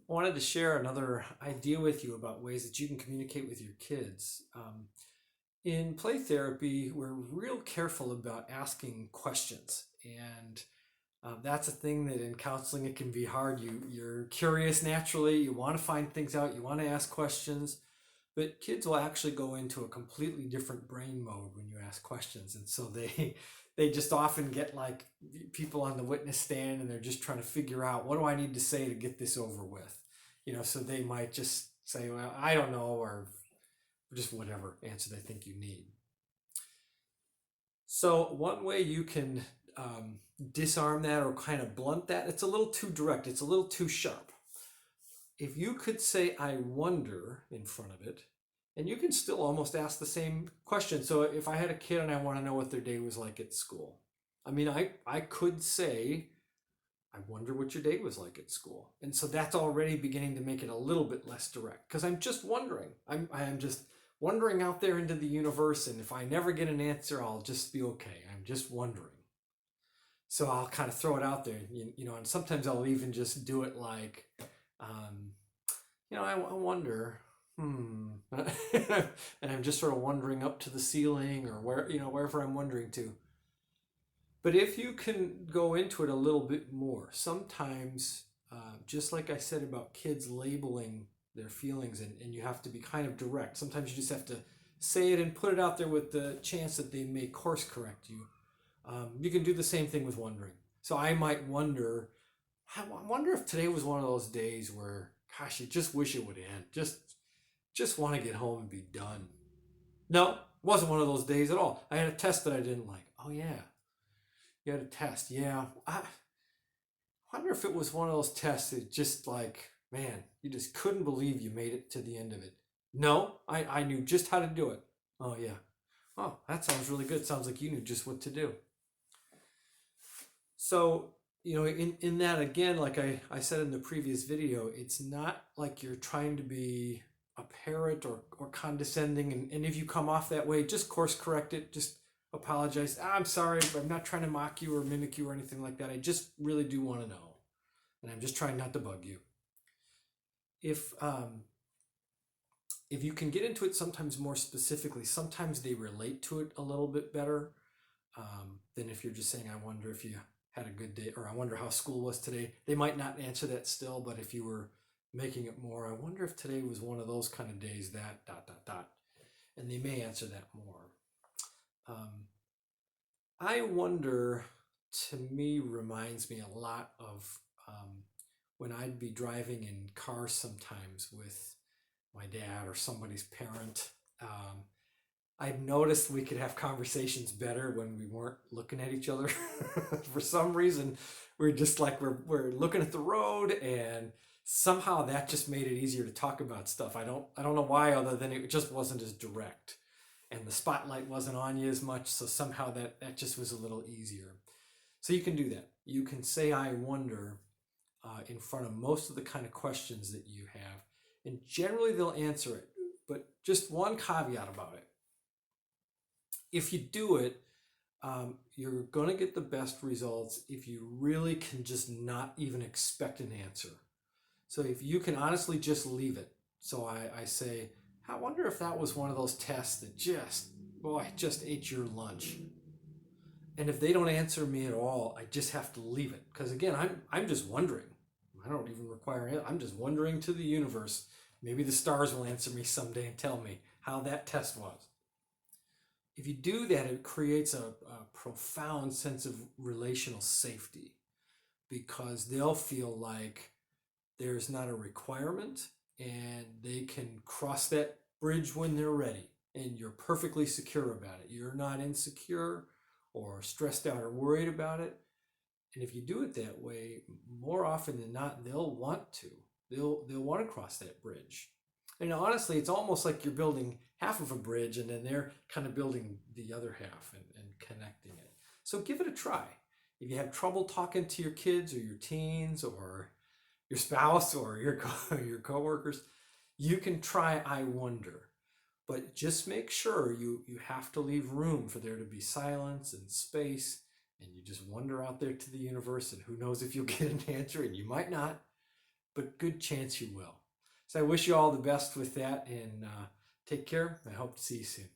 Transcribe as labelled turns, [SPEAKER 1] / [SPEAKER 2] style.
[SPEAKER 1] I wanted to share another idea with you about ways that you can communicate with your kids. In play therapy, we're real careful about asking questions, and that's a thing that in counseling it can be hard. You're curious naturally. You want to find things out. You want to ask questions, but kids will actually go into a completely different brain mode when you ask questions, and so they they just often get like people on the witness stand, and they're just trying to figure out what do I need to say to get this over with. So they might just say, well, I don't know, or just whatever answer they think you need. So one way you can disarm that or kind of blunt that, it's a little too direct, it's a little too sharp. If you could say I wonder in front of it, and you can still almost ask the same question. So if I had a kid and I want to know what their day was like at school, I could say I wonder what your day was like at school. And so that's already beginning to make it a little bit less direct because I'm just wondering. I'm just wondering out there into the universe. And if I never get an answer, I'll just be okay. I'm just wondering. So I'll kind of throw it out there, and sometimes I'll even just do it like, um, I wonder, and I'm just sort of wondering up to the ceiling or wherever I'm wondering to. But if you can go into it a little bit more, sometimes, just like I said about kids labeling their feelings, and you have to be kind of direct. Sometimes you just have to say it and put it out there with the chance that they may course correct you. You can do the same thing with wondering. So I might wonder, I wonder if today was one of those days where, gosh, you just wish it would end. Just want to get home and be done. No, it wasn't one of those days at all. I had a test that I didn't like. Oh yeah, you had a test. Yeah. I wonder if it was one of those tests that just like, man, you just couldn't believe you made it to the end of it. No, I knew just how to do it. Oh, yeah. Oh, that sounds really good. Sounds like you knew just what to do. So, in that, again, like I said in the previous video, it's not like you're trying to be a parrot or condescending. And if you come off that way, just course correct it. Just apologize. I'm sorry. I'm not trying to mock you or mimic you or anything like that. I just really do want to know. And I'm just trying not to bug you. If if you can get into it sometimes more specifically, sometimes they relate to it a little bit better than if you're just saying, I wonder if you had a good day, or I wonder how school was today. They might not answer that still, but if you were making it more, I wonder if today was one of those kind of days that dot dot dot, and they may answer that more. Um, I wonder, to me, reminds me a lot of when I'd be driving in cars sometimes with my dad or somebody's parent. Um, I've noticed we could have conversations better when we weren't looking at each other. For some reason, we're just like we're looking at the road, and somehow that just made it easier to talk about stuff. I don't know why, other than it just wasn't as direct, and the spotlight wasn't on you as much. So somehow that just was a little easier. So you can do that. You can say "I wonder" in front of most of the kind of questions that you have, and generally they'll answer it. But just one caveat about it: if you do it, you're going to get the best results if you really can just not even expect an answer. So if you can honestly just leave it. So I say, I wonder if that was one of those tests that just ate your lunch. And if they don't answer me at all, I just have to leave it. Because again, I'm just wondering. I don't even require it. I'm just wondering to the universe. Maybe the stars will answer me someday and tell me how that test was. If you do that, it creates a profound sense of relational safety because they'll feel like there's not a requirement and they can cross that bridge when they're ready, and you're perfectly secure about it. You're not insecure or stressed out or worried about it. And if you do it that way, more often than not, they'll want to. They'll want to cross that bridge. And honestly, it's almost like you're building half of a bridge and then they're kind of building the other half and connecting it. So give it a try. If you have trouble talking to your kids or your teens or your spouse or your coworkers, you can try I wonder. But just make sure you have to leave room for there to be silence and space, and you just wonder out there to the universe, and who knows if you'll get an answer, and you might not. but good chance you will. So I wish you all the best with that, and take care. I hope to see you soon.